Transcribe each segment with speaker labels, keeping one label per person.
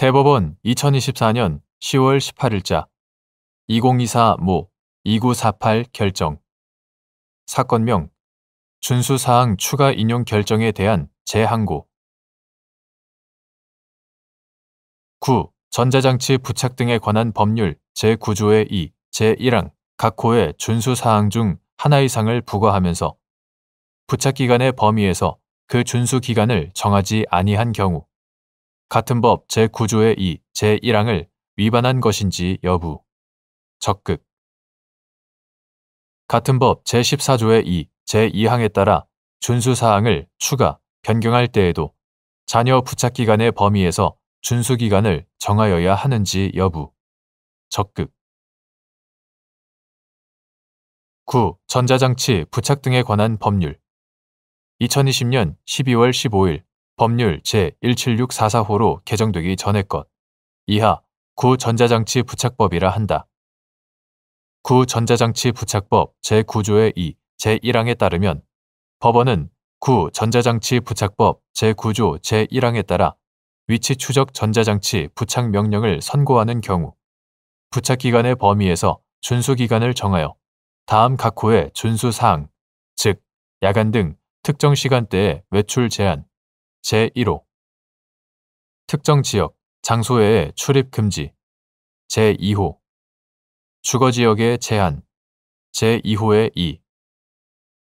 Speaker 1: 대법원 2024년 10월 18일자 2024모 2948 결정. 사건명 준수사항 추가 인용 결정에 대한 재항고. 9. 전자장치 부착 등에 관한 법률 제9조의 2, 제1항 각 호의 준수사항 중 하나 이상을 부과하면서 부착기간의 범위에서 그 준수기간을 정하지 아니한 경우 같은 법 제9조의 2, 제1항을 위반한 것인지 여부. 적극. 같은 법 제14조의 2, 제2항에 따라 준수사항을 추가, 변경할 때에도 자녀 부착기간의 범위에서 준수기간을 정하여야 하는지 여부. 적극. 9. 전자장치 부착 등에 관한 법률 2020년 12월 15일 법률 제17644호로 개정되기 전의 것. 이하 9 전자장치 부착법이라 한다. 9 전자장치 부착법 제9조의 2, 제1항에 따르면 법원은 9 전자장치 부착법 제9조 제1항에 따라 위치 추적 전자장치 부착 명령을 선고하는 경우 부착기간의 범위에서 준수기간을 정하여 다음 각 호의 준수사항, 즉 야간 등 특정 시간대의 외출 제한, 제1호 특정 지역, 장소외의 출입 금지, 제2호 주거지역의 제한, 제2호의 2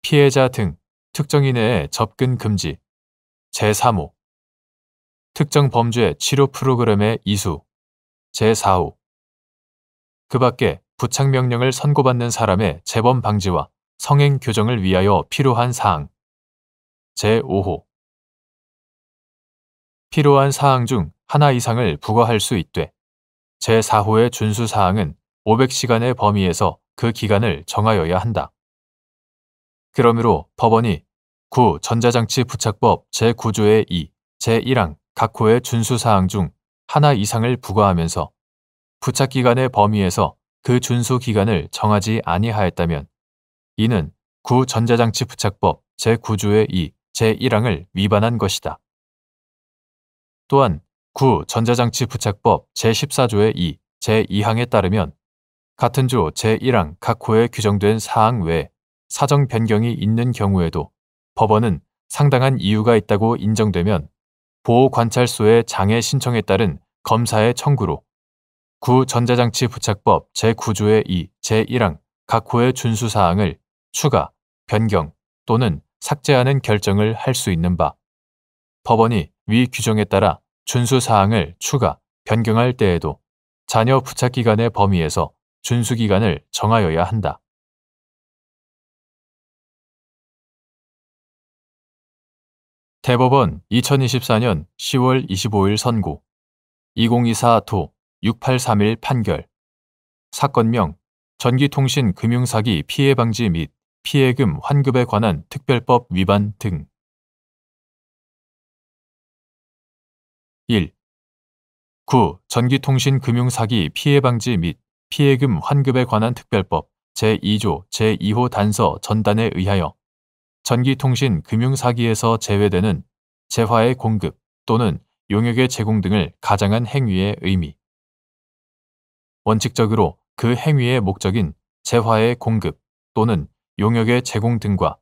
Speaker 1: 피해자 등 특정인의 접근 금지, 제3호 특정 범죄 치료 프로그램의 이수, 제4호 그 밖에 부착명령을 선고받는 사람의 재범 방지와 성행 교정을 위하여 필요한 사항, 제5호 필요한 사항 중 하나 이상을 부과할 수 있되 제4호의 준수사항은 500시간의 범위에서 그 기간을 정하여야 한다. 그러므로 법원이 9 전자장치 부착법 제9조의 2, 제1항 각 호의 준수사항 중 하나 이상을 부과하면서 부착기간의 범위에서 그 준수기간을 정하지 아니하였다면 이는 9 전자장치 부착법 제9조의 2, 제1항을 위반한 것이다. 또한 9 전자장치 부착법 제14조의 2, 제2항에 따르면 같은 조 제1항 각 호에 규정된 사항 외에 사정 변경이 있는 경우에도 법원은 상당한 이유가 있다고 인정되면 보호관찰소의 장애 신청에 따른 검사의 청구로 9 전자장치 부착법 제9조의 2, 제1항 각 호의 준수사항을 추가, 변경 또는 삭제하는 결정을 할 수 있는 바 법원이 위 규정에 따라 준수사항을 추가, 변경할 때에도 자녀 부착기간의 범위에서 준수기간을 정하여야 한다. 대법원 2024년 10월 25일 선고 2024도 6831 판결. 사건명 전기통신 금융사기 피해 방지 및 피해금 환급에 관한 특별법 위반 등. 1. 9. 전기통신 금융사기 피해 방지 및 피해금 환급에 관한 특별법 제2조 제2호 단서 전단에 의하여 전기통신 금융사기에서 제외되는 재화의 공급 또는 용역의 제공 등을 가장한 행위의 의미. 원칙적으로 그 행위의 목적인 재화의 공급 또는 용역의 제공 등과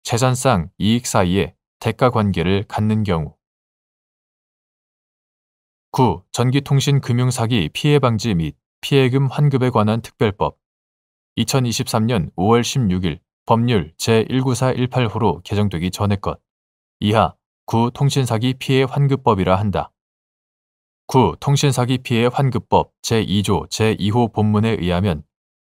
Speaker 1: 재산상 이익 사이에 대가 관계를 갖는 경우. 9. 전기통신 금융사기 피해 방지 및 피해금 환급에 관한 특별법 2023년 5월 16일 법률 제19418호로 개정되기 전의 것. 이하 9 통신사기 피해 환급법이라 한다. 9 통신사기 피해 환급법 제2조 제2호 본문에 의하면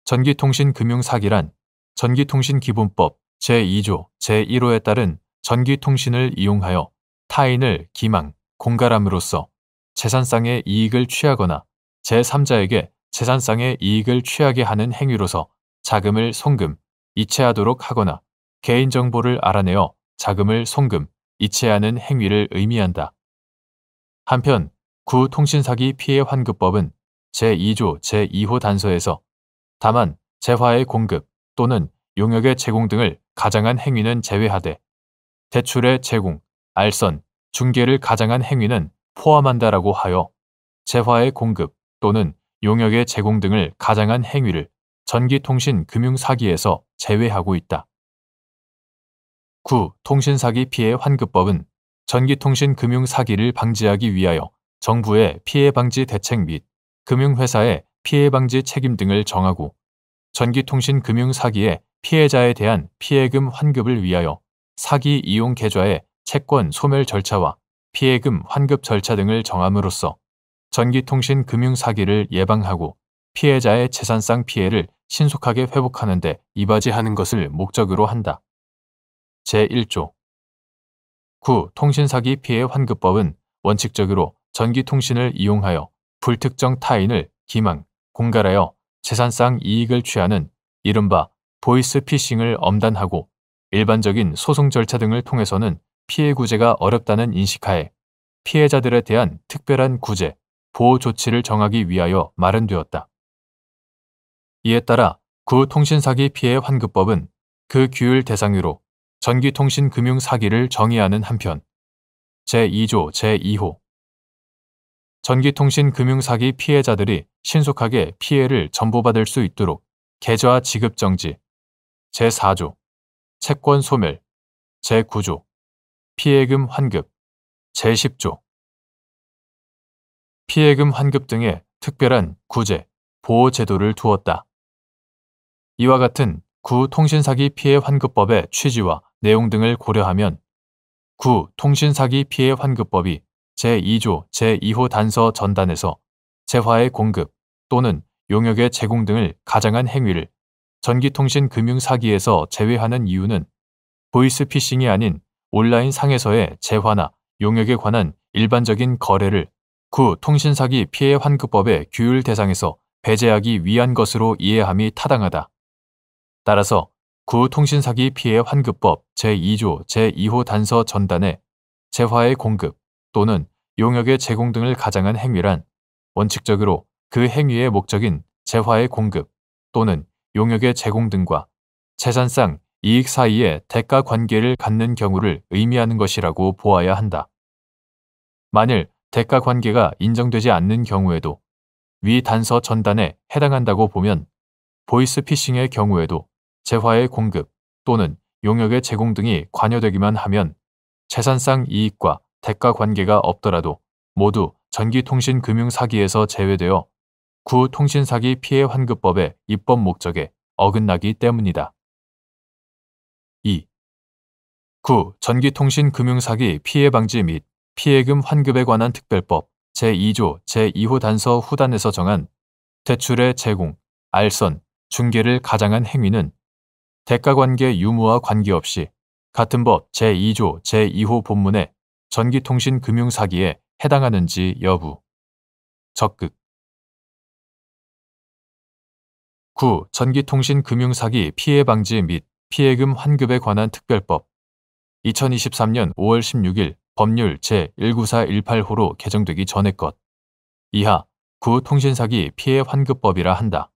Speaker 1: 전기통신 금융사기란 전기통신기본법 제2조 제1호에 따른 전기통신을 이용하여 타인을 기망, 공갈함으로써 재산상의 이익을 취하거나 제3자에게 재산상의 이익을 취하게 하는 행위로서 자금을 송금, 이체하도록 하거나 개인정보를 알아내어 자금을 송금, 이체하는 행위를 의미한다. 한편 9 통신사기 피해 환급법은 제2조 제2호 단서에서 다만 재화의 공급 또는 용역의 제공 등을 가장한 행위는 제외하되 대출의 제공, 알선, 중개를 가장한 행위는 포함한다라고 하여 재화의 공급 또는 용역의 제공 등을 가장한 행위를 전기통신금융사기에서 제외하고 있다. 9. 통신사기 피해 환급법은 전기통신금융사기를 방지하기 위하여 정부의 피해방지 대책 및 금융회사의 피해방지 책임 등을 정하고 전기통신금융사기의 피해자에 대한 피해금 환급을 위하여 사기 이용 계좌의 채권 소멸 절차와 피해금 환급 절차 등을 정함으로써 전기통신금융사기를 예방하고 피해자의 재산상 피해를 신속하게 회복하는 데 이바지하는 것을 목적으로 한다. 제1조 9. 통신사기 피해 환급법은 원칙적으로 전기통신을 이용하여 불특정 타인을 기망, 공갈하여 재산상 이익을 취하는 이른바 보이스피싱을 엄단하고 일반적인 소송 절차 등을 통해서는 피해 구제가 어렵다는 인식하에 피해자들에 대한 특별한 구제, 보호 조치를 정하기 위하여 마련되었다. 이에 따라 구통신사기 피해 환급법은 그 규율 대상으로 전기통신금융사기를 정의하는 한편 제2조 제2호 전기통신금융사기 피해자들이 신속하게 피해를 전보받을 수 있도록 계좌 지급 정지 제4조 채권 소멸 제9조 피해금 환급 제10조 피해금 환급 등의 특별한 구제, 보호 제도를 두었다. 이와 같은 구통신사기 피해 환급법의 취지와 내용 등을 고려하면 구통신사기 피해 환급법이 제2조 제2호 단서 전단에서 재화의 공급 또는 용역의 제공 등을 가장한 행위를 전기통신금융사기에서 제외하는 이유는 보이스피싱이 아닌 온라인 상에서의 재화나 용역에 관한 일반적인 거래를 구통신사기 피해 환급법의 규율 대상에서 배제하기 위한 것으로 이해함이 타당하다. 따라서 구통신사기 피해 환급법 제2조 제2호 단서 전단에 재화의 공급 또는 용역의 제공 등을 가장한 행위란 원칙적으로 그 행위의 목적인 재화의 공급 또는 용역의 제공 등과 재산상 이익 사이의 대가 관계를 갖는 경우를 의미하는 것이라고 보아야 한다. 만일 대가 관계가 인정되지 않는 경우에도 위 단서 전단에 해당한다고 보면 보이스피싱의 경우에도 재화의 공급 또는 용역의 제공 등이 관여되기만 하면 재산상 이익과 대가 관계가 없더라도 모두 전기통신금융사기에서 제외되어 구통신사기 피해 환급법의 입법 목적에 어긋나기 때문이다. 2. 구 전기통신금융사기 피해 방지 및 피해금 환급에 관한 특별법 제2조 제2호 단서 후단에서 정한 대출의 제공, 알선, 중개를 가장한 행위는 대가관계 유무와 관계없이 같은 법 제2조 제2호 본문의 전기통신금융사기에 해당하는지 여부. 적극 9. 전기통신금융사기 피해 방지 및 피해금 환급에 관한 특별법 2023년 5월 16일 법률 제19418호로 개정되기 전의 것. 이하 구통신사기 피해 환급법이라 한다.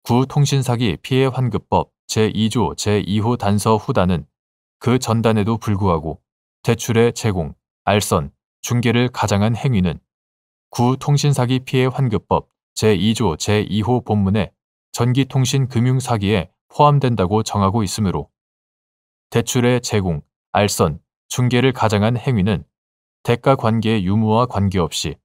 Speaker 1: 구통신사기 피해 환급법 제2조 제2호 단서 후단은 그 전단에도 불구하고 대출의 제공, 알선, 중개를 가장한 행위는 구통신사기 피해 환급법 제2조 제2호 본문의 전기통신금융사기에 포함된다고 정하고 있으므로 대출의 제공, 알선, 중개를 가장한 행위는 대가관계 유무와 관계없이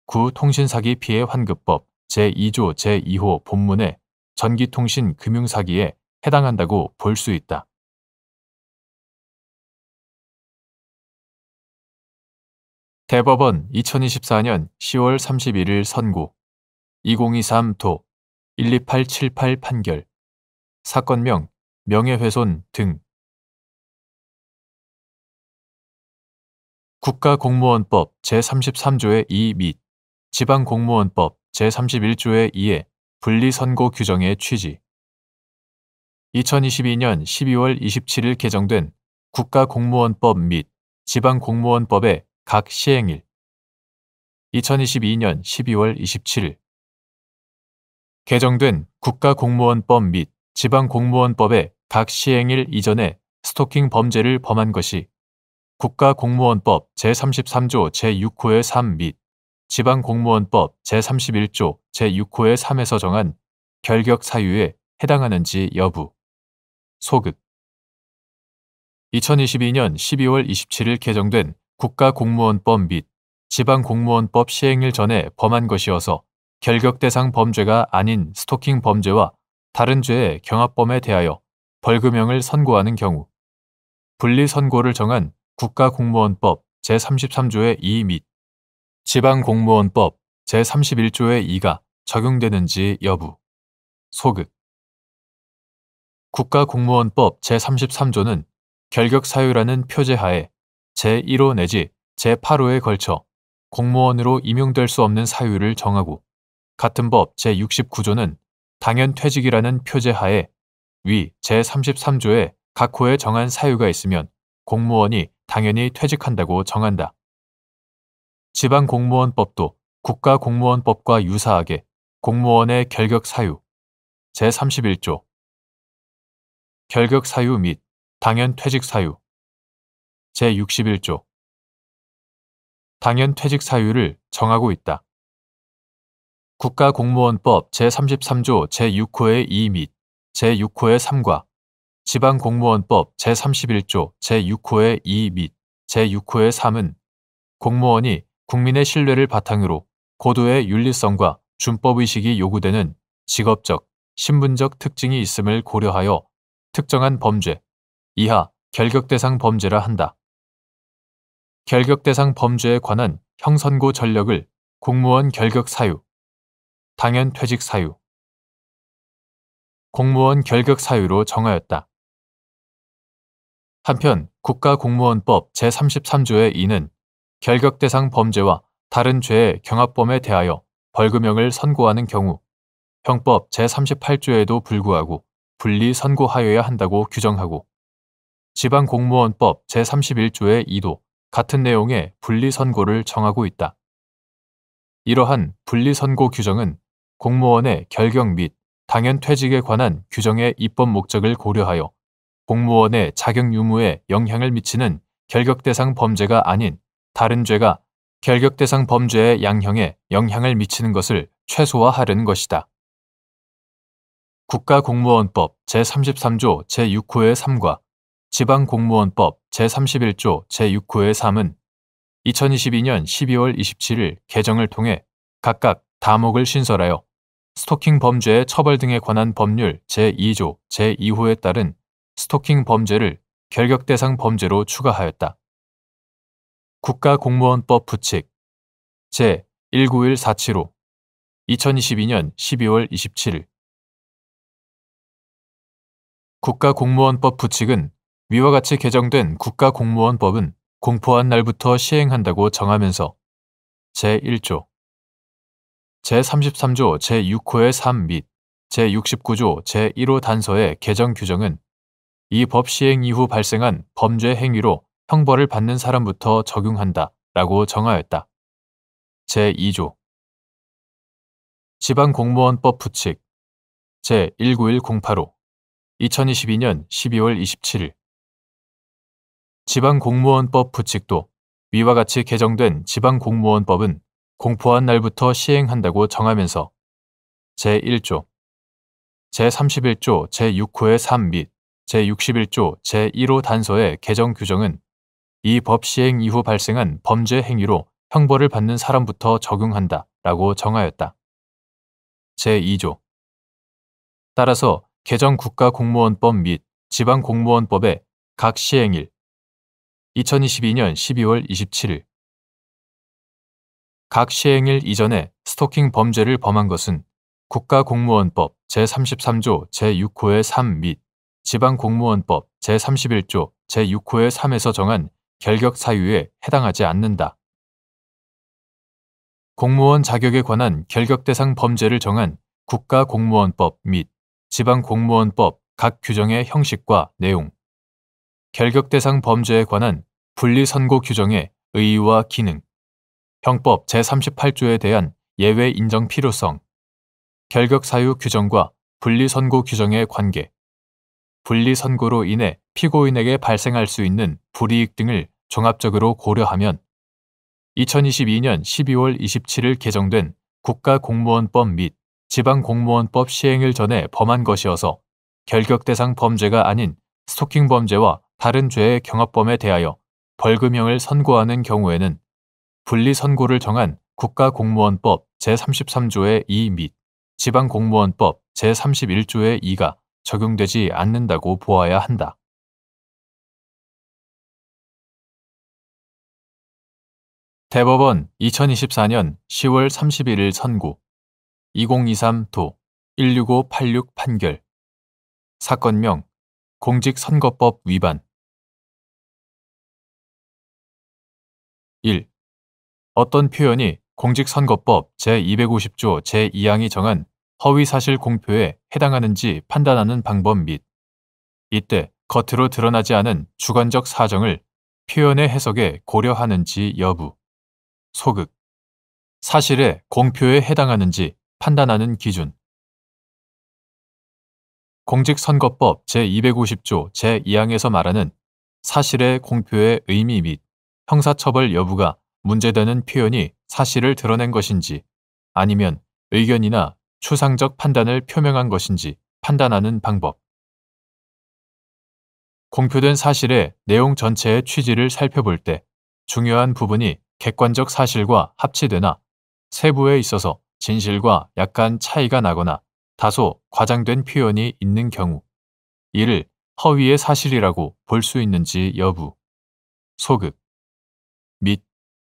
Speaker 1: 구통신사기 피해 환급법 제2조 제2호 본문의 전기통신금융사기에 해당한다고 볼 수 있다. 대법원 2024년 10월 31일 선고 2023도 12878 판결 사건명 명예훼손 등 국가공무원법 제33조의 2 및 지방공무원법 제31조의 2의 분리선고 규정의 취지 2022년 12월 27일 개정된 국가공무원법 및 지방공무원법의 각 시행일 2022년 12월 27일 개정된 국가공무원법 및 지방공무원법의 각 시행일 이전에 스토킹 범죄를 범한 것이 국가공무원법 제33조 제6호의 3 및 지방공무원법 제31조 제6호의 3에서 정한 결격 사유에 해당하는지 여부. 소극. 2022년 12월 27일 개정된 국가공무원법 및 지방공무원법 시행일 전에 범한 것이어서 결격 대상 범죄가 아닌 스토킹 범죄와 다른 죄의 경합범에 대하여 벌금형을 선고하는 경우 분리 선고를 정한 국가공무원법 제33조의 2 및 지방공무원법 제31조의 2가 적용되는지 여부. 소극. 국가공무원법 제33조는 결격 사유라는 표제하에 제1호 내지 제8호에 걸쳐 공무원으로 임용될 수 없는 사유를 정하고 같은 법 제69조는 당연퇴직이라는 표제하에 위 제33조의 각 호에 정한 사유가 있으면 공무원이 당연히 퇴직한다고 정한다. 지방공무원법도 국가공무원법과 유사하게 공무원의 결격 사유 제31조 결격 사유 및 당연퇴직 사유 제61조 당연퇴직 사유를 정하고 있다. 국가공무원법 제33조 제6호의 2 및 제6호의 3과 지방공무원법 제31조 제6호의 2 및 제6호의 3은 공무원이 국민의 신뢰를 바탕으로 고도의 윤리성과 준법의식이 요구되는 직업적, 신분적 특징이 있음을 고려하여 특정한 범죄, 이하 결격 대상 범죄라 한다. 결격 대상 범죄에 관한 형선고 전력을 공무원 결격 사유, 당연퇴직 사유, 공무원 결격 사유로 정하였다. 한편 국가공무원법 제33조의 2는 결격 대상 범죄와 다른 죄의 경합범에 대하여 벌금형을 선고하는 경우 형법 제38조에도 불구하고 분리 선고하여야 한다고 규정하고 지방공무원법 제31조의 2도 같은 내용의 분리 선고를 정하고 있다. 이러한 분리 선고 규정은 공무원의 결격 및 당연퇴직에 관한 규정의 입법 목적을 고려하여 공무원의 자격 유무에 영향을 미치는 결격 대상 범죄가 아닌 다른 죄가 결격 대상 범죄의 양형에 영향을 미치는 것을 최소화하려는 것이다. 국가공무원법 제33조 제6호의 3과 지방공무원법 제31조 제6호의 3은 2022년 12월 27일 개정을 통해 각각 다목을 신설하여 스토킹 범죄의 처벌 등에 관한 법률 제2조 제2호에 따른 스토킹 범죄를 결격 대상 범죄로 추가하였다. 국가공무원법 부칙 제191475 2022년 12월 27일 국가공무원법 부칙은 위와 같이 개정된 국가공무원법은 공포한 날부터 시행한다고 정하면서 제1조, 제33조 제6호의 3 및 제69조 제1호 단서의 개정 규정은 이 법 시행 이후 발생한 범죄 행위로 형벌을 받는 사람부터 적용한다 라고 정하였다. 제2조 지방공무원법 부칙 제191085 2022년 12월 27일 지방공무원법 부칙도 위와 같이 개정된 지방공무원법은 공포한 날부터 시행한다고 정하면서 제1조, 제31조 제6호의 3 및 제61조 제1호 단서의 개정 규정은 이 법 시행 이후 발생한 범죄 행위로 형벌을 받는 사람부터 적용한다 라고 정하였다. 제2조 따라서 개정 국가공무원법 및 지방공무원법의 각 시행일 2022년 12월 27일 각 시행일 이전에 스토킹 범죄를 범한 것은 국가공무원법 제33조 제6호의 3 및 지방공무원법 제31조 제6호의 3에서 정한 결격 사유에 해당하지 않는다. 공무원 자격에 관한 결격 대상 범죄를 정한 국가공무원법 및 지방공무원법 각 규정의 형식과 내용, 결격 대상 범죄에 관한 분리선고 규정의 의의와 기능, 형법 제38조에 대한 예외 인정 필요성, 결격 사유 규정과 분리선고 규정의 관계, 분리선고로 인해 피고인에게 발생할 수 있는 불이익 등을 종합적으로 고려하면 2022년 12월 27일 개정된 국가공무원법 및 지방공무원법 시행을 전해 범한 것이어서 결격 대상 범죄가 아닌 스토킹 범죄와 다른 죄의 경합범에 대하여 벌금형을 선고하는 경우에는 분리선고를 정한 국가공무원법 제33조의 2 및 지방공무원법 제31조의 2가 적용되지 않는다고 보아야 한다. 대법원 2024년 10월 31일 선고 2023도 16586 판결 사건명 공직선거법 위반 1. 어떤 표현이 공직선거법 제250조 제2항이 정한 허위사실 공표에 해당하는지 판단하는 방법 및 이때 겉으로 드러나지 않은 주관적 사정을 표현의 해석에 고려하는지 여부 소극 사실의 공표에 해당하는지 판단하는 기준 공직선거법 제250조 제2항에서 말하는 사실의 공표의 의미 및 형사처벌 여부가 문제되는 표현이 사실을 드러낸 것인지 아니면 의견이나 추상적 판단을 표명한 것인지 판단하는 방법. 공표된 사실의 내용 전체의 취지를 살펴볼 때 중요한 부분이 객관적 사실과 합치되나 세부에 있어서 진실과 약간 차이가 나거나 다소 과장된 표현이 있는 경우 이를 허위의 사실이라고 볼 수 있는지 여부. 소극 및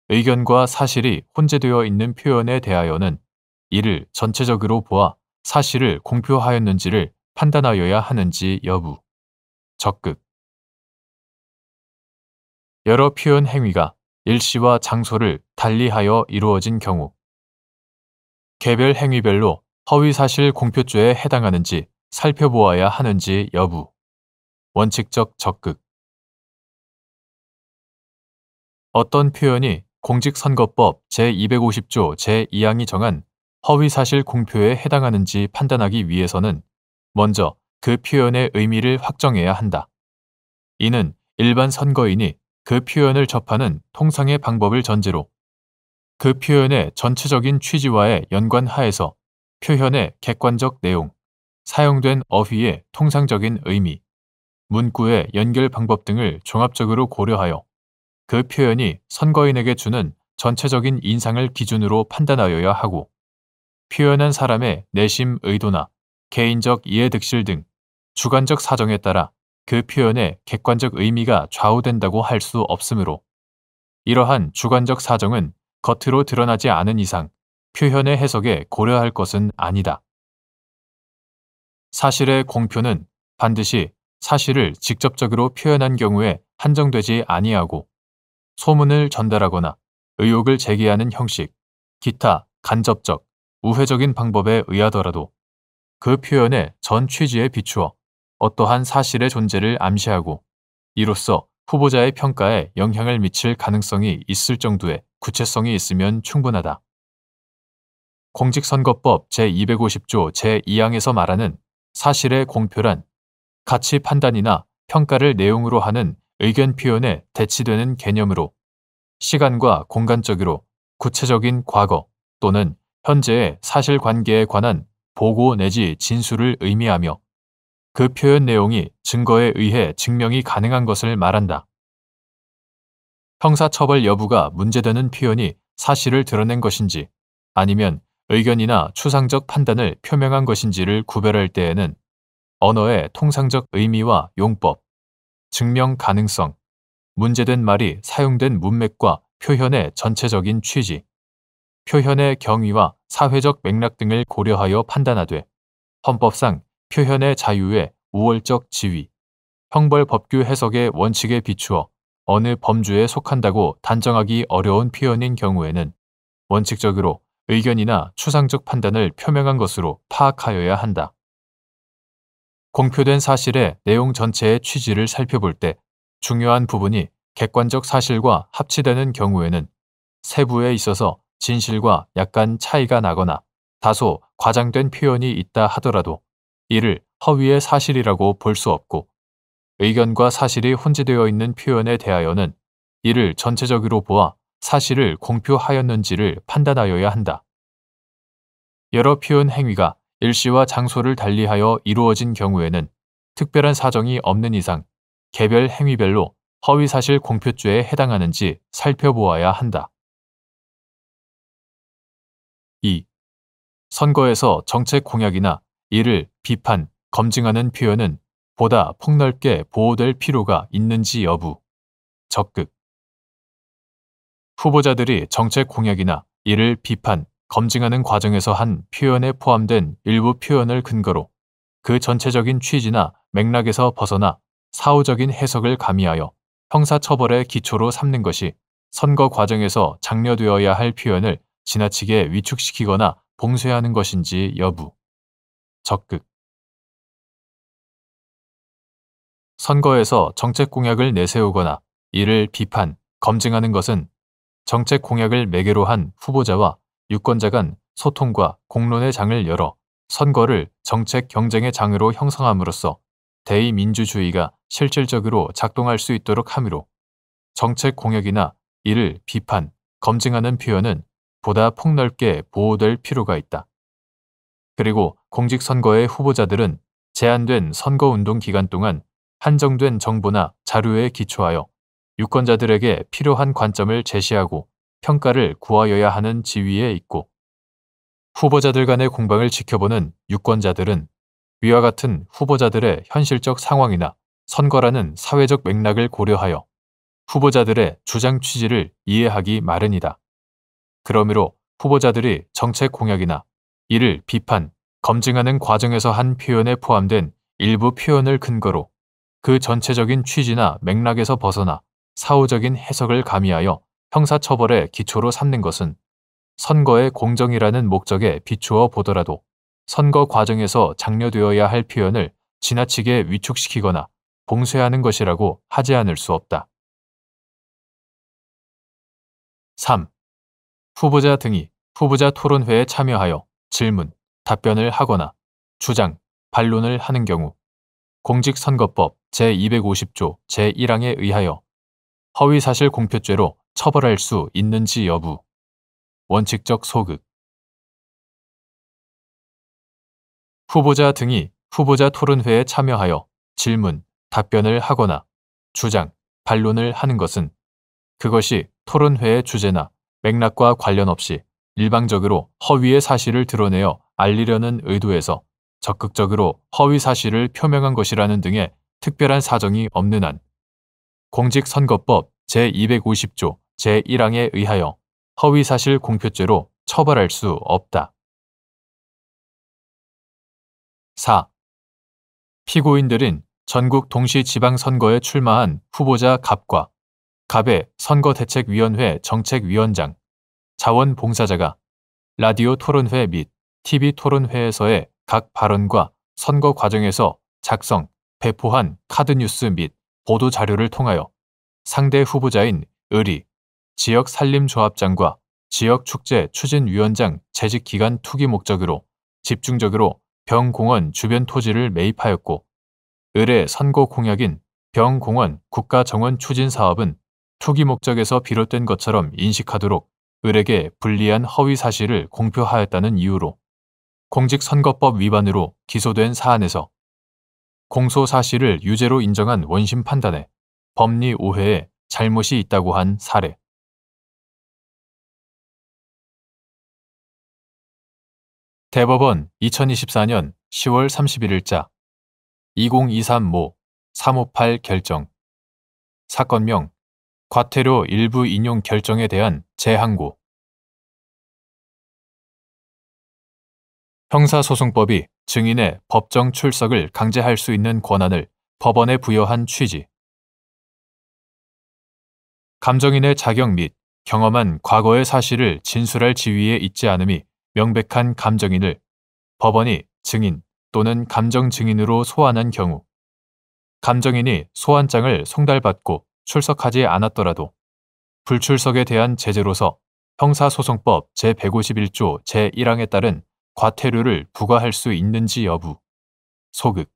Speaker 1: 의견과 사실이 혼재되어 있는 표현에 대하여는 이를 전체적으로 보아 사실을 공표하였는지를 판단하여야 하는지 여부. 적극 여러 표현 행위가 일시와 장소를 달리하여 이루어진 경우 개별 행위별로 허위사실 공표죄에 해당하는지 살펴보아야 하는지 여부. 원칙적 적극 어떤 표현이 공직선거법 제250조 제2항이 정한 허위사실 공표에 해당하는지 판단하기 위해서는 먼저 그 표현의 의미를 확정해야 한다. 이는 일반 선거인이 그 표현을 접하는 통상의 방법을 전제로 그 표현의 전체적인 취지와의 연관하에서 표현의 객관적 내용, 사용된 어휘의 통상적인 의미, 문구의 연결 방법 등을 종합적으로 고려하여 그 표현이 선거인에게 주는 전체적인 인상을 기준으로 판단하여야 하고 표현한 사람의 내심 의도나 개인적 이해득실 등 주관적 사정에 따라 그 표현의 객관적 의미가 좌우된다고 할 수 없으므로 이러한 주관적 사정은 겉으로 드러나지 않은 이상 표현의 해석에 고려할 것은 아니다. 사실의 공표는 반드시 사실을 직접적으로 표현한 경우에 한정되지 아니하고 소문을 전달하거나 의혹을 제기하는 형식, 기타 간접적, 우회적인 방법에 의하더라도 그 표현의 전 취지에 비추어 어떠한 사실의 존재를 암시하고 이로써 후보자의 평가에 영향을 미칠 가능성이 있을 정도의 구체성이 있으면 충분하다. 공직선거법 제250조 제2항에서 말하는 사실의 공표란 가치 판단이나 평가를 내용으로 하는 의견 표현에 대치되는 개념으로 시간과 공간적으로 구체적인 과거 또는 현재의 사실관계에 관한 보고 내지 진술을 의미하며 그 표현 내용이 증거에 의해 증명이 가능한 것을 말한다. 형사처벌 여부가 문제되는 표현이 사실을 드러낸 것인지 아니면 의견이나 추상적 판단을 표명한 것인지를 구별할 때에는 언어의 통상적 의미와 용법, 증명 가능성, 문제된 말이 사용된 문맥과 표현의 전체적인 취지, 표현의 경위와 사회적 맥락 등을 고려하여 판단하되 헌법상 표현의 자유의 우월적 지위, 형벌법규 해석의 원칙에 비추어 어느 범주에 속한다고 단정하기 어려운 표현인 경우에는 원칙적으로 의견이나 추상적 판단을 표명한 것으로 파악하여야 한다. 공표된 사실의 내용 전체의 취지를 살펴볼 때 중요한 부분이 객관적 사실과 합치되는 경우에는 세부에 있어서 진실과 약간 차이가 나거나 다소 과장된 표현이 있다 하더라도 이를 허위의 사실이라고 볼 수 없고 의견과 사실이 혼재되어 있는 표현에 대하여는 이를 전체적으로 보아 사실을 공표하였는지를 판단하여야 한다. 여러 표현 행위가 일시와 장소를 달리하여 이루어진 경우에는 특별한 사정이 없는 이상 개별 행위별로 허위사실 공표죄에 해당하는지 살펴보아야 한다. 2. 선거에서 정책 공약이나 이를 비판, 검증하는 표현은 보다 폭넓게 보호될 필요가 있는지 여부. 적극. 후보자들이 정책 공약이나 이를 비판, 검증하는 과정에서 한 표현에 포함된 일부 표현을 근거로 그 전체적인 취지나 맥락에서 벗어나 사후적인 해석을 가미하여 형사처벌의 기초로 삼는 것이 선거 과정에서 장려되어야 할 표현을 지나치게 위축시키거나 봉쇄하는 것인지 여부. 적극. 선거에서 정책 공약을 내세우거나 이를 비판, 검증하는 것은 정책 공약을 매개로 한 후보자와 유권자 간 소통과 공론의 장을 열어 선거를 정책 경쟁의 장으로 형성함으로써 대의민주주의가 실질적으로 작동할 수 있도록 함으로 정책 공약이나 이를 비판, 검증하는 표현은 보다 폭넓게 보호될 필요가 있다. 그리고 공직선거의 후보자들은 제한된 선거운동 기간 동안 한정된 정보나 자료에 기초하여 유권자들에게 필요한 관점을 제시하고 평가를 구하여야 하는 지위에 있고 후보자들 간의 공방을 지켜보는 유권자들은 위와 같은 후보자들의 현실적 상황이나 선거라는 사회적 맥락을 고려하여 후보자들의 주장 취지를 이해하기 마련이다. 그러므로 후보자들이 정책 공약이나 이를 비판, 검증하는 과정에서 한 표현에 포함된 일부 표현을 근거로 그 전체적인 취지나 맥락에서 벗어나 사후적인 해석을 가미하여 형사처벌의 기초로 삼는 것은 선거의 공정이라는 목적에 비추어 보더라도 선거 과정에서 장려되어야 할 표현을 지나치게 위축시키거나 봉쇄하는 것이라고 하지 않을 수 없다. 3. 후보자 등이 후보자 토론회에 참여하여 질문, 답변을 하거나 주장, 반론을 하는 경우 공직선거법 제250조 제1항에 의하여 허위사실 공표죄로 처벌할 수 있는지 여부. 원칙적 소극. 후보자 등이 후보자 토론회에 참여하여 질문, 답변을 하거나 주장, 반론을 하는 것은 그것이 토론회의 주제나 맥락과 관련 없이 일방적으로 허위의 사실을 드러내어 알리려는 의도에서 적극적으로 허위 사실을 표명한 것이라는 등의 특별한 사정이 없는 한 공직선거법 제250조 제1항에 의하여 허위사실 공표죄로 처벌할 수 없다. 4. 피고인들은 전국 동시지방선거에 출마한 후보자 갑과 갑의 선거대책위원회 정책위원장, 자원봉사자가 라디오 토론회 및 TV 토론회에서의 각 발언과 선거 과정에서 작성, 배포한 카드뉴스 및 보도자료를 통하여 상대 후보자인 의리, 지역산림조합장과 지역축제 추진위원장 재직기간 투기 목적으로 집중적으로 병공원 주변 토지를 매입하였고 을의 선거 공약인 병공원 국가정원 추진사업은 투기 목적에서 비롯된 것처럼 인식하도록 을에게 불리한 허위 사실을 공표하였다는 이유로 공직선거법 위반으로 기소된 사안에서 공소 사실을 유죄로 인정한 원심 판단에 법리 오해에 잘못이 있다고 한 사례. 대법원 2024년 10월 31일자 2023모 358 결정. 사건명 과태료 일부 인용 결정에 대한 재항고. 형사소송법이 증인의 법정 출석을 강제할 수 있는 권한을 법원에 부여한 취지. 감정인의 자격 및 경험한 과거의 사실을 진술할 지위에 있지 않음이 명백한 감정인을 법원이 증인 또는 감정 증인으로 소환한 경우 감정인이 소환장을 송달받고 출석하지 않았더라도 불출석에 대한 제재로서 형사소송법 제151조 제1항에 따른 과태료를 부과할 수 있는지 여부. 소극.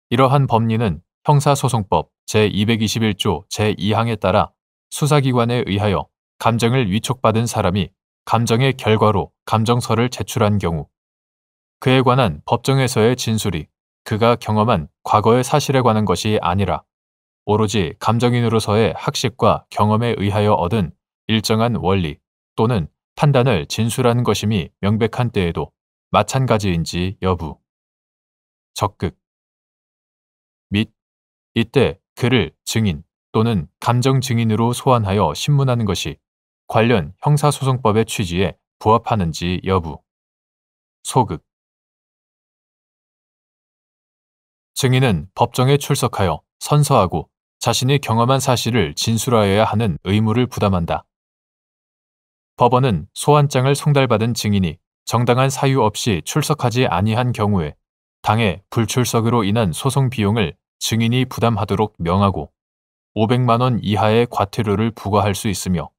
Speaker 1: 이러한 법리는 형사소송법 제221조 제2항에 따라 수사기관에 의하여 감정을 위촉받은 사람이 감정의 결과로 감정서를 제출한 경우 그에 관한 법정에서의 진술이 그가 경험한 과거의 사실에 관한 것이 아니라 오로지 감정인으로서의 학식과 경험에 의하여 얻은 일정한 원리 또는 판단을 진술하는 것임이 명백한 때에도 마찬가지인지 여부. 적극 및 이때 그를 증인 또는 감정 증인으로 소환하여 신문하는 것이 관련 형사소송법의 취지에 부합하는지 여부. 소극 증인은 법정에 출석하여 선서하고 자신이 경험한 사실을 진술하여야 하는 의무를 부담한다. 법원은 소환장을 송달받은 증인이 정당한 사유 없이 출석하지 아니한 경우에 당해 불출석으로 인한 소송 비용을 증인이 부담하도록 명하고 500만 원 이하의 과태료를 부과할 수 있으며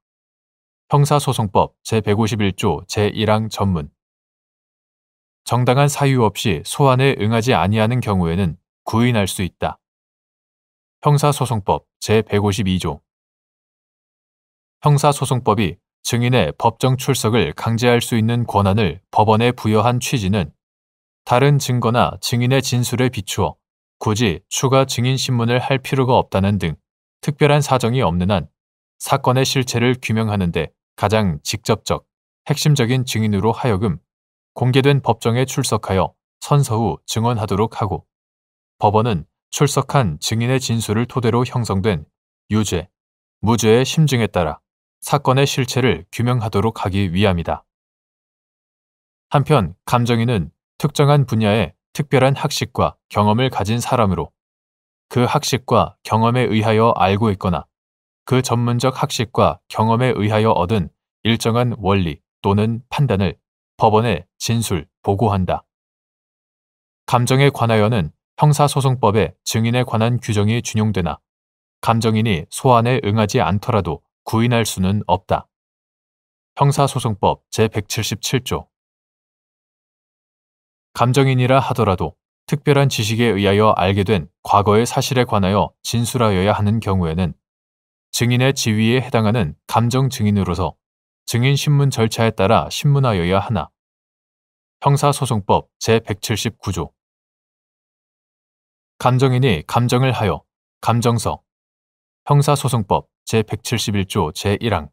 Speaker 1: 형사소송법 제151조 제1항 전문 정당한 사유 없이 소환에 응하지 아니하는 경우에는 구인할 수 있다. 형사소송법 제152조 형사소송법이 증인의 법정 출석을 강제할 수 있는 권한을 법원에 부여한 취지는 다른 증거나 증인의 진술에 비추어 굳이 추가 증인 신문을 할 필요가 없다는 등 특별한 사정이 없는 한 사건의 실체를 규명하는 데 가장 직접적, 핵심적인 증인으로 하여금 공개된 법정에 출석하여 선서 후 증언하도록 하고 법원은 출석한 증인의 진술을 토대로 형성된 유죄, 무죄의 심증에 따라 사건의 실체를 규명하도록 하기 위함이다. 한편 감정인은 특정한 분야의 특별한 학식과 경험을 가진 사람으로 그 학식과 경험에 의하여 알고 있거나 그 전문적 학식과 경험에 의하여 얻은 일정한 원리 또는 판단을 법원에 진술, 보고한다. 감정에 관하여는 형사소송법에 증인에 관한 규정이 준용되나 감정인이 소환에 응하지 않더라도 구인할 수는 없다. 형사소송법 제177조 감정인이라 하더라도 특별한 지식에 의하여 알게 된 과거의 사실에 관하여 진술하여야 하는 경우에는 증인의 지위에 해당하는 감정 증인으로서 증인 신문 절차에 따라 신문하여야 하나. 형사소송법 제179조 감정인이 감정을 하여 감정서 형사소송법 제171조 제1항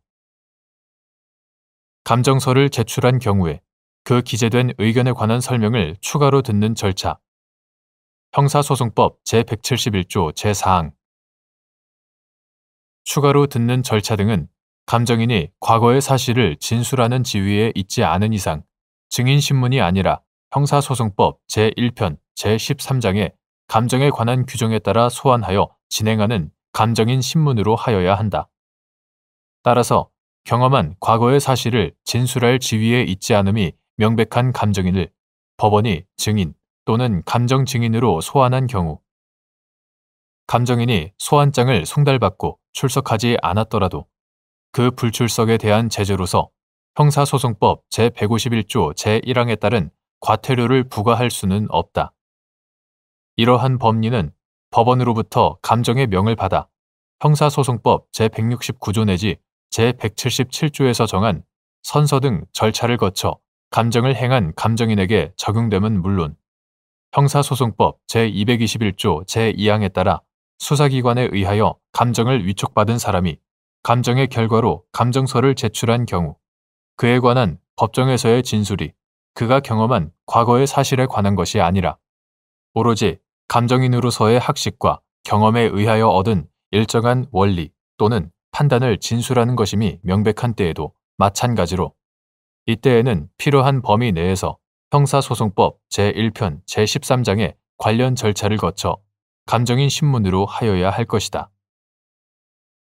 Speaker 1: 감정서를 제출한 경우에 그 기재된 의견에 관한 설명을 추가로 듣는 절차 형사소송법 제171조 제4항 추가로 듣는 절차 등은 감정인이 과거의 사실을 진술하는 지위에 있지 않은 이상 증인신문이 아니라 형사소송법 제1편 제13장의 감정에 관한 규정에 따라 소환하여 진행하는 감정인 신문으로 하여야 한다. 따라서 경험한 과거의 사실을 진술할 지위에 있지 않음이 명백한 감정인을 법원이 증인 또는 감정 증인으로 소환한 경우 감정인이 소환장을 송달받고 출석하지 않았더라도 그 불출석에 대한 제재로서 형사소송법 제151조 제1항에 따른 과태료를 부과할 수는 없다. 이러한 법리는 법원으로부터 감정의 명을 받아 형사소송법 제169조 내지 제177조에서 정한 선서 등 절차를 거쳐 감정을 행한 감정인에게 적용됨은 물론 형사소송법 제221조 제2항에 따라 수사기관에 의하여 감정을 위촉받은 사람이 감정의 결과로 감정서를 제출한 경우 그에 관한 법정에서의 진술이 그가 경험한 과거의 사실에 관한 것이 아니라 오로지 감정인으로서의 학식과 경험에 의하여 얻은 일정한 원리 또는 판단을 진술하는 것임이 명백한 때에도 마찬가지로 이때에는 필요한 범위 내에서 형사소송법 제1편 제13장의 관련 절차를 거쳐 감정인 신문으로 하여야 할 것이다.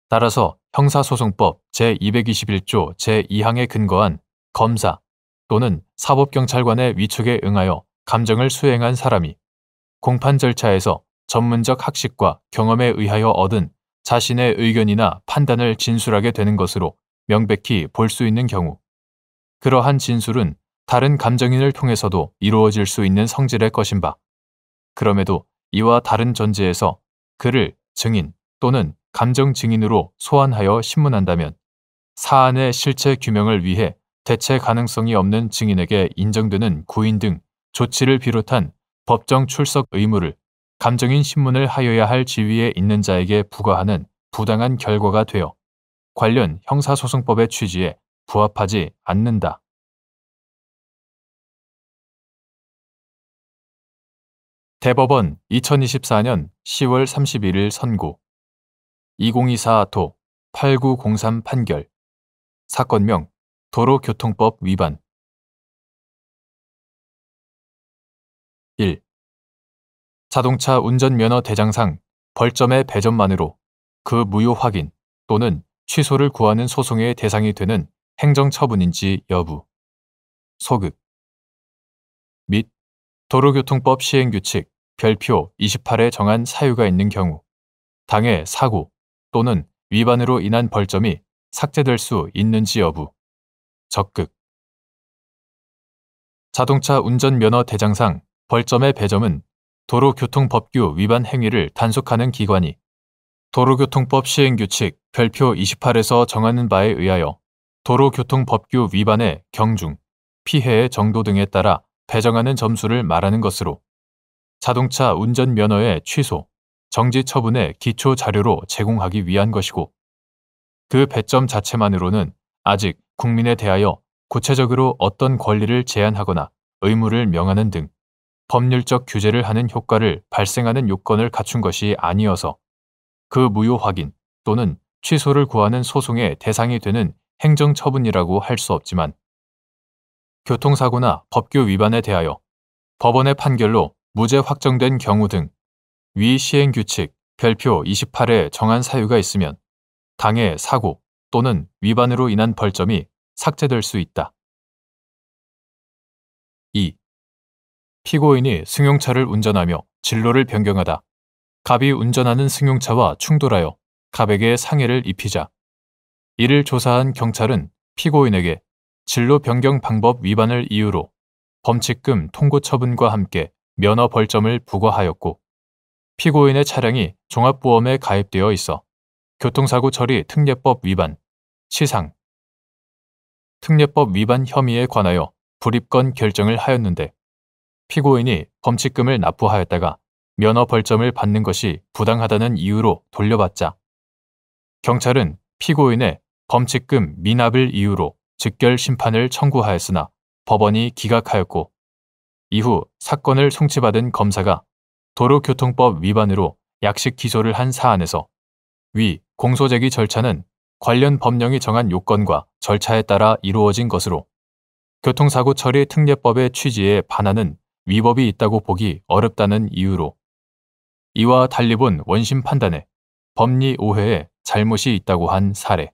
Speaker 1: 따라서 형사소송법 제221조 제2항에 근거한 검사 또는 사법경찰관의 위촉에 응하여 감정을 수행한 사람이 공판 절차에서 전문적 학식과 경험에 의하여 얻은 자신의 의견이나 판단을 진술하게 되는 것으로 명백히 볼 수 있는 경우 그러한 진술은 다른 감정인을 통해서도 이루어질 수 있는 성질의 것인 바 그럼에도 이와 다른 전제에서 그를 증인 또는 감정 증인으로 소환하여 신문한다면 사안의 실체 규명을 위해 대체 가능성이 없는 증인에게 인정되는 구인 등 조치를 비롯한 법정 출석 의무를 감정인 신문을 하여야 할 지위에 있는 자에게 부과하는 부당한 결과가 되어 관련 형사소송법의 취지에 부합하지 않는다. 대법원 2024년 10월 31일 선고 2024도 8903 판결 사건명 도로교통법 위반 1. 자동차 운전면허 대장상 벌점의 배점만으로 그 무효 확인 또는 취소를 구하는 소송의 대상이 되는 행정처분인지 여부 소급 및 도로교통법 시행규칙 별표 28에 정한 사유가 있는 경우 당해 사고 또는 위반으로 인한 벌점이 삭제될 수 있는지 여부 적극 자동차 운전면허 대장상 벌점의 배점은 도로교통법규 위반 행위를 단속하는 기관이 도로교통법 시행규칙 별표 28에서 정하는 바에 의하여 도로교통법규 위반의 경중, 피해의 정도 등에 따라 배정하는 점수를 말하는 것으로 자동차 운전면허의 취소, 정지 처분의 기초 자료로 제공하기 위한 것이고 그 배점 자체만으로는 아직 국민에 대하여 구체적으로 어떤 권리를 제한하거나 의무를 명하는 등 법률적 규제를 하는 효과를 발생하는 요건을 갖춘 것이 아니어서 그 무효 확인 또는 취소를 구하는 소송의 대상이 되는 행정처분이라고 할 수 없지만 교통사고나 법규 위반에 대하여 법원의 판결로 무죄 확정된 경우 등 위 시행규칙 별표 28에 정한 사유가 있으면 당해 사고 또는 위반으로 인한 벌점이 삭제될 수 있다. 2. 피고인이 승용차를 운전하며 진로를 변경하다 갑이 운전하는 승용차와 충돌하여 갑에게 상해를 입히자 이를 조사한 경찰은 피고인에게 진로 변경 방법 위반을 이유로 범칙금 통고 처분과 함께 면허 벌점을 부과하였고 피고인의 차량이 종합보험에 가입되어 있어 교통사고 처리 특례법 위반, 치상, 특례법 위반 혐의에 관하여 불입건 결정을 하였는데 피고인이 범칙금을 납부하였다가 면허 벌점을 받는 것이 부당하다는 이유로 돌려받자 경찰은 피고인의 범칙금 미납을 이유로 즉결 심판을 청구하였으나 법원이 기각하였고 이후 사건을 송치받은 검사가 도로교통법 위반으로 약식 기소를 한 사안에서 위 공소제기 절차는 관련 법령이 정한 요건과 절차에 따라 이루어진 것으로 교통사고 처리 특례법의 취지에 반하는 위법이 있다고 보기 어렵다는 이유로 이와 달리 본 원심 판단에 법리 오해에 잘못이 있다고 한 사례